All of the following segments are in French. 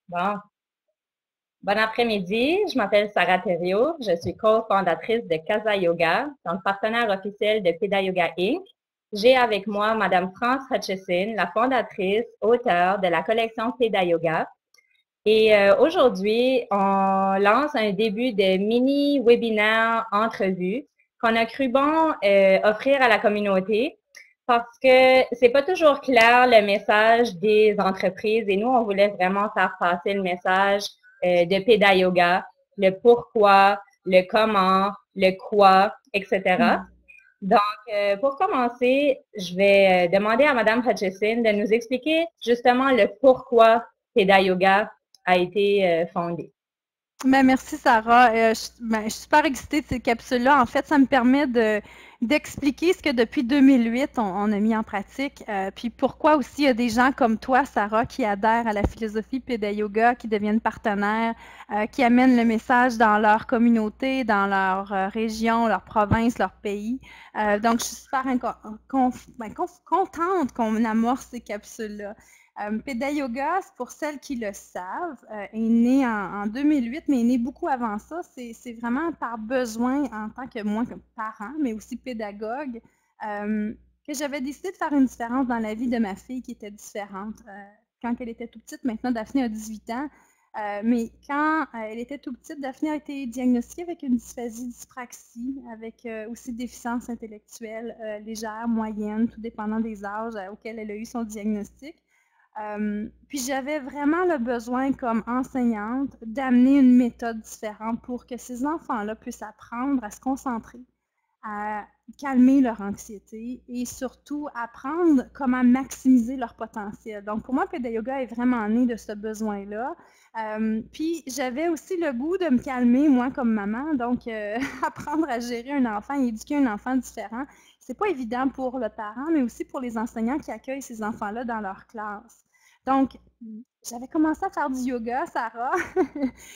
Bon, bon après-midi. Je m'appelle Sarah Thériault. Je suis co-fondatrice de Casa Yoga, donc partenaire officiel de Peda Yoga Inc. J'ai avec moi Madame France Hutchison, la fondatrice, auteure de la collection Peda Yoga. Et aujourd'hui, on lance un début de mini-webinaire entrevue qu'on a cru bon offrir à la communauté parce que c'est pas toujours clair le message des entreprises et nous, on voulait vraiment faire passer le message de Peda Yoga, le pourquoi, le comment, le quoi, etc. Mhm. Donc, pour commencer, je vais demander à Madame Hutchison de nous expliquer justement le pourquoi Peda Yoga a été fondé. Ben, merci Sarah. Je suis super excitée de ces capsules-là. En fait, ça me permet d'expliquer ce que depuis 2008, on a mis en pratique. Puis pourquoi aussi il y a des gens comme toi, Sarah, qui adhèrent à la philosophie Peda Yoga, qui deviennent partenaires, qui amènent le message dans leur communauté, dans leur région, leur province, leur pays. Donc, je suis super contente qu'on amorce ces capsules-là. Peda Yoga, pour celles qui le savent, est né en 2008, mais est né beaucoup avant ça. C'est vraiment par besoin en tant que moi, comme parent, mais aussi pédagogue, que j'avais décidé de faire une différence dans la vie de ma fille qui était différente. Quand elle était toute petite, maintenant Daphné a 18 ans, mais quand elle était toute petite, Daphné a été diagnostiquée avec une dysphasie dyspraxie, avec aussi déficience intellectuelle légère, moyenne, tout dépendant des âges auxquels elle a eu son diagnostic. Puis j'avais vraiment le besoin, comme enseignante, d'amener une méthode différente pour que ces enfants-là puissent apprendre à se concentrer, à calmer leur anxiété et surtout apprendre comment maximiser leur potentiel. Donc pour moi, Peda Yoga est vraiment né de ce besoin-là. Puis j'avais aussi le goût de me calmer, moi, comme maman. Donc apprendre à gérer un enfant et éduquer un enfant différent, c'est pas évident pour le parent, mais aussi pour les enseignants qui accueillent ces enfants-là dans leur classe. Donc, j'avais commencé à faire du yoga, Sarah,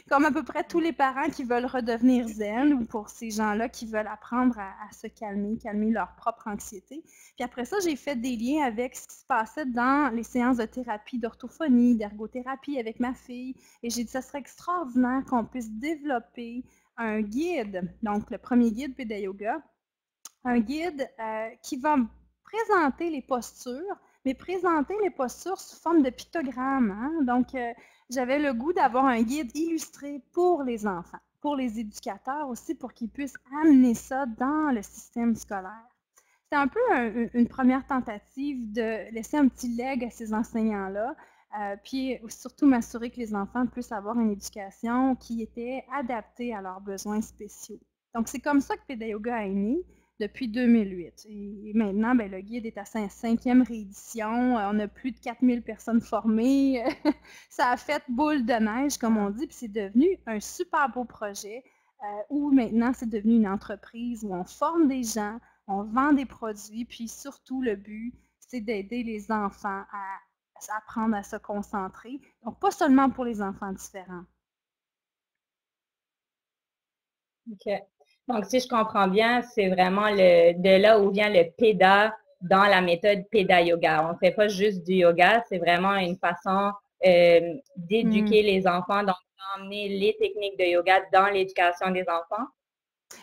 comme à peu près tous les parents qui veulent redevenir zen ou pour ces gens-là qui veulent apprendre à se calmer, calmer leur propre anxiété. Puis après ça, j'ai fait des liens avec ce qui se passait dans les séances de thérapie, d'orthophonie, d'ergothérapie avec ma fille. Et j'ai dit, ça serait extraordinaire qu'on puisse développer un guide, donc le premier guide Peda Yoga, un guide qui va présenter les postures, mais présenter les postures sous forme de pictogrammes. Hein? Donc, j'avais le goût d'avoir un guide illustré pour les enfants, pour les éducateurs aussi, pour qu'ils puissent amener ça dans le système scolaire. C'était un peu une première tentative de laisser un petit leg à ces enseignants-là, puis surtout m'assurer que les enfants puissent avoir une éducation qui était adaptée à leurs besoins spéciaux. Donc, c'est comme ça que Peda Yoga est né depuis 2008. Et maintenant, ben, le guide est à sa cinquième réédition. On a plus de 4000 personnes formées. Ça a fait boule de neige, comme on dit, puis c'est devenu un super beau projet où maintenant, c'est devenu une entreprise où on forme des gens, on vend des produits, puis surtout, le but, c'est d'aider les enfants à apprendre à se concentrer. Donc, pas seulement pour les enfants différents. OK. Donc, si je comprends bien, c'est vraiment de là où vient le PEDA dans la méthode PEDA Yoga. On ne fait pas juste du yoga, c'est vraiment une façon Hmm. d'éduquer les enfants, donc d'emmener les techniques de yoga dans l'éducation des enfants.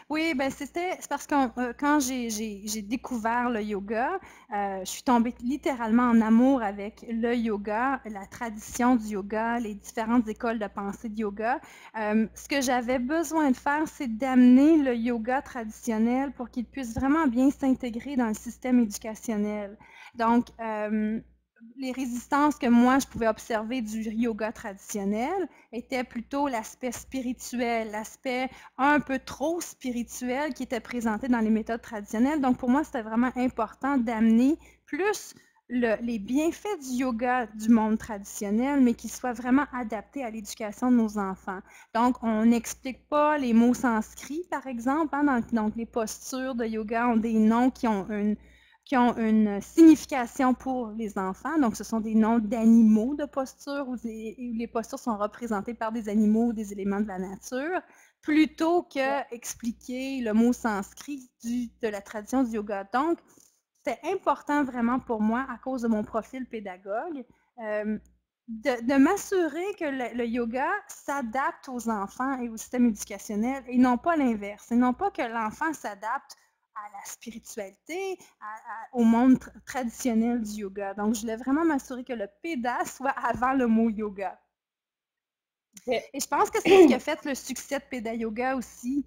Oui, ben c'est parce que quand j'ai découvert le yoga, je suis tombée littéralement en amour avec le yoga, la tradition du yoga, les différentes écoles de pensée de yoga. Ce que j'avais besoin de faire, c'est d'amener le yoga traditionnel pour qu'il puisse vraiment bien s'intégrer dans le système éducationnel. Donc, les résistances que moi je pouvais observer du yoga traditionnel étaient plutôt l'aspect spirituel, l'aspect un peu trop spirituel qui était présenté dans les méthodes traditionnelles. Donc, pour moi, c'était vraiment important d'amener plus les bienfaits du yoga du monde traditionnel, mais qui soient vraiment adaptés à l'éducation de nos enfants. Donc, on n'explique pas les mots sanscrits, par exemple. Hein, donc, les postures de yoga ont des noms qui ont une signification pour les enfants. Donc, ce sont des noms d'animaux de postures où les postures sont représentées par des animaux ou des éléments de la nature, plutôt que expliquer le mot sanskrit de la tradition du yoga. Donc, c'est important vraiment pour moi, à cause de mon profil pédagogue, euh, de m'assurer que le yoga s'adapte aux enfants et au système éducationnel et non pas l'inverse. Et non pas que l'enfant s'adapte à la spiritualité, au monde traditionnel du yoga. Donc, je voulais vraiment m'assurer que le PEDA soit avant le mot yoga. Et je pense que c'est ce qui a fait le succès de PEDA Yoga aussi,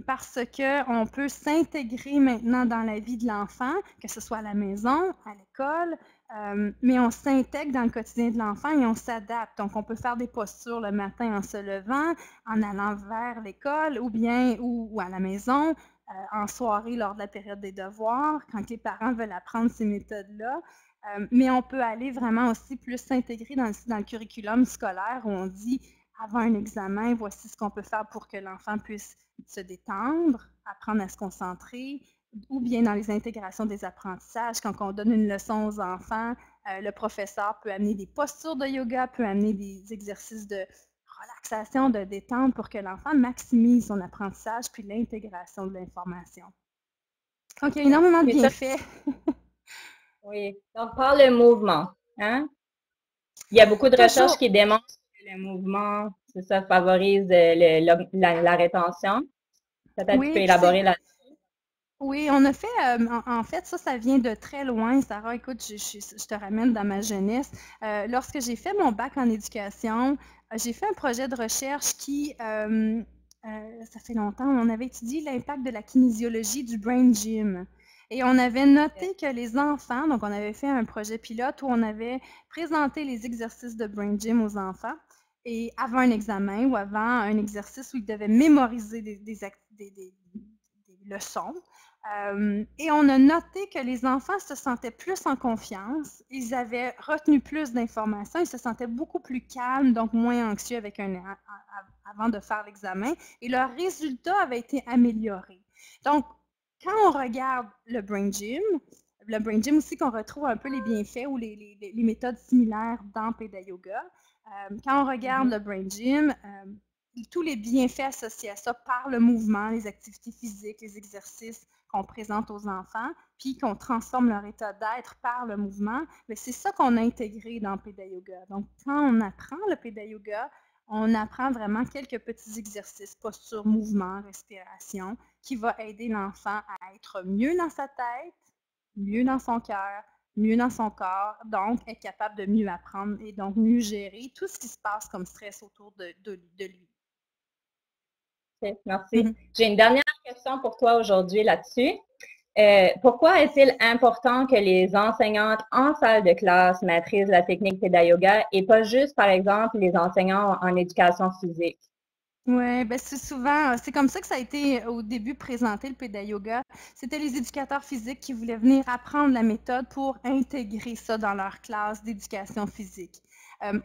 parce qu'on peut s'intégrer maintenant dans la vie de l'enfant, que ce soit à la maison, à l'école, mais on s'intègre dans le quotidien de l'enfant et on s'adapte. Donc, on peut faire des postures le matin en se levant, en allant vers l'école ou à la maison, en soirée lors de la période des devoirs, quand les parents veulent apprendre ces méthodes-là. Mais on peut aller vraiment aussi plus s'intégrer dans le curriculum scolaire où on dit avant un examen, voici ce qu'on peut faire pour que l'enfant puisse se détendre, apprendre à se concentrer, ou bien dans les intégrations des apprentissages, quand on donne une leçon aux enfants, le professeur peut amener des postures de yoga, peut amener des exercices de relaxation, de détente pour que l'enfant maximise son apprentissage puis l'intégration de l'information. Donc, il y a énormément de bienfaits. Oui, donc par le mouvement, hein? Il y a beaucoup de recherches qui démontrent que le mouvement, c'est ça, favorise la rétention. Peut-être que tu peux élaborer là-dessus. Oui, on a fait, en fait, ça vient de très loin, Sarah. Écoute, je te ramène dans ma jeunesse. Lorsque j'ai fait mon bac en éducation, j'ai fait un projet de recherche qui, ça fait longtemps, on avait étudié l'impact de la kinésiologie du brain gym. Et on avait noté que les enfants, donc on avait fait un projet pilote où on avait présenté les exercices de brain gym aux enfants. Et avant un examen ou avant un exercice où ils devaient mémoriser des leçons. Et on a noté que les enfants se sentaient plus en confiance, ils avaient retenu plus d'informations, ils se sentaient beaucoup plus calmes, donc moins anxieux avant de faire l'examen, et leurs résultats avaient été améliorés. Donc, quand on regarde le Brain Gym aussi qu'on retrouve un peu les bienfaits ou les méthodes similaires dans PEDA Yoga, quand on regarde le Brain Gym, tous les bienfaits associés à ça par le mouvement, les activités physiques, les exercices qu'on présente aux enfants, puis qu'on transforme leur état d'être par le mouvement, mais c'est ça qu'on a intégré dans PEDA Yoga. Donc, quand on apprend le PEDA Yoga, on apprend vraiment quelques petits exercices, posture, mouvement, respiration, qui va aider l'enfant à être mieux dans sa tête, mieux dans son cœur, mieux dans son corps, donc être capable de mieux apprendre et donc mieux gérer tout ce qui se passe comme stress autour de lui. Okay, merci. J'ai une dernière question pour toi aujourd'hui là-dessus. Pourquoi est-il important que les enseignantes en salle de classe maîtrisent la technique PEDA Yoga et pas juste, par exemple, les enseignants en éducation physique? Oui, ben c'est comme ça que ça a été au début présenté, le PEDA Yoga. C'était les éducateurs physiques qui voulaient venir apprendre la méthode pour intégrer ça dans leur classe d'éducation physique.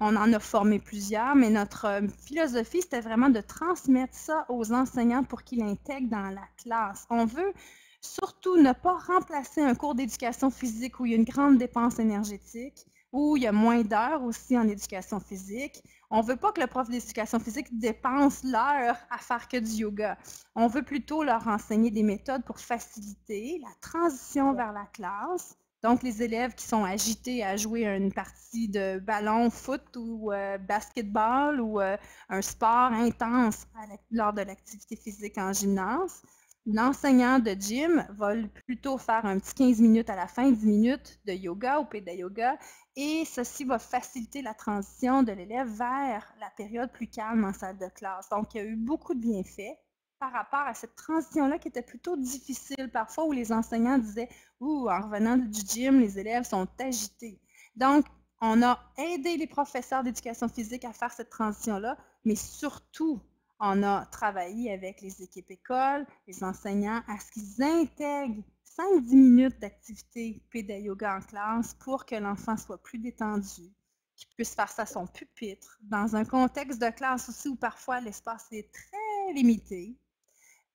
On en a formé plusieurs, mais notre philosophie, c'était vraiment de transmettre ça aux enseignants pour qu'ils l'intègrent dans la classe. On veut surtout ne pas remplacer un cours d'éducation physique où il y a une grande dépense énergétique, où il y a moins d'heures aussi en éducation physique. On ne veut pas que le prof d'éducation physique dépense l'heure à faire que du yoga. On veut plutôt leur enseigner des méthodes pour faciliter la transition vers la classe. Donc, les élèves qui sont agités à jouer une partie de ballon, foot ou basketball ou un sport intense lors de l'activité physique en gymnase. L'enseignant de gym va plutôt faire un petit 15 minutes à la fin, 10 minutes de yoga ou PEDA Yoga, et ceci va faciliter la transition de l'élève vers la période plus calme en salle de classe. Donc, il y a eu beaucoup de bienfaits par rapport à cette transition-là qui était plutôt difficile parfois où les enseignants disaient « Ouh, en revenant du gym, les élèves sont agités. » Donc, on a aidé les professeurs d'éducation physique à faire cette transition-là, mais surtout, on a travaillé avec les équipes écoles, les enseignants, à ce qu'ils intègrent 5-10 minutes d'activité PEDA Yoga en classe pour que l'enfant soit plus détendu, qu'il puisse faire ça à son pupitre, dans un contexte de classe aussi où parfois l'espace est très limité,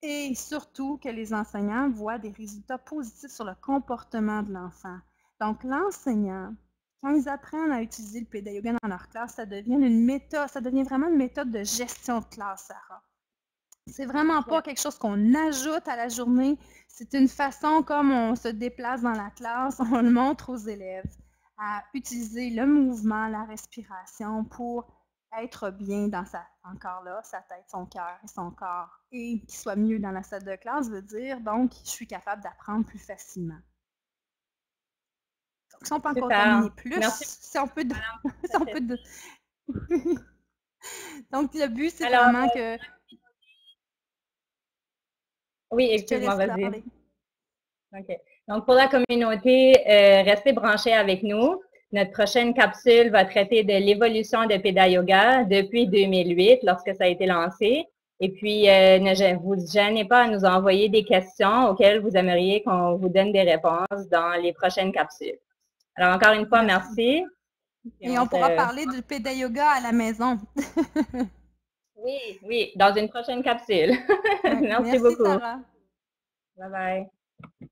et surtout que les enseignants voient des résultats positifs sur le comportement de l'enfant. Donc, l'enseignant, quand ils apprennent à utiliser le PEDA Yoga dans leur classe, ça devient une méthode, ça devient vraiment une méthode de gestion de classe, Sarah. C'est vraiment pas quelque chose qu'on ajoute à la journée, c'est une façon comme on se déplace dans la classe, on le montre aux élèves. à utiliser le mouvement, la respiration pour être bien dans encore là, sa tête, son cœur et son corps, et qu'il soit mieux dans la salle de classe, veut dire donc je suis capable d'apprendre plus facilement. Donc, si on peut en contaminer Super. plus, Merci. si on peut... si on peut donc, le but, c'est Alors, vraiment que... oui, Je te excuse-moi, laisse vas-y. parler. OK. Donc, pour la communauté, restez branchés avec nous. Notre prochaine capsule va traiter de l'évolution de Peda Yoga depuis 2008, lorsque ça a été lancé. Et puis, ne vous gênez pas à nous envoyer des questions auxquelles vous aimeriez qu'on vous donne des réponses dans les prochaines capsules. Alors, encore une fois, merci. Et on pourra parler du Peda Yoga à la maison. Oui, oui, dans une prochaine capsule. Ouais. Merci Merci, beaucoup. Sarah. Bye bye.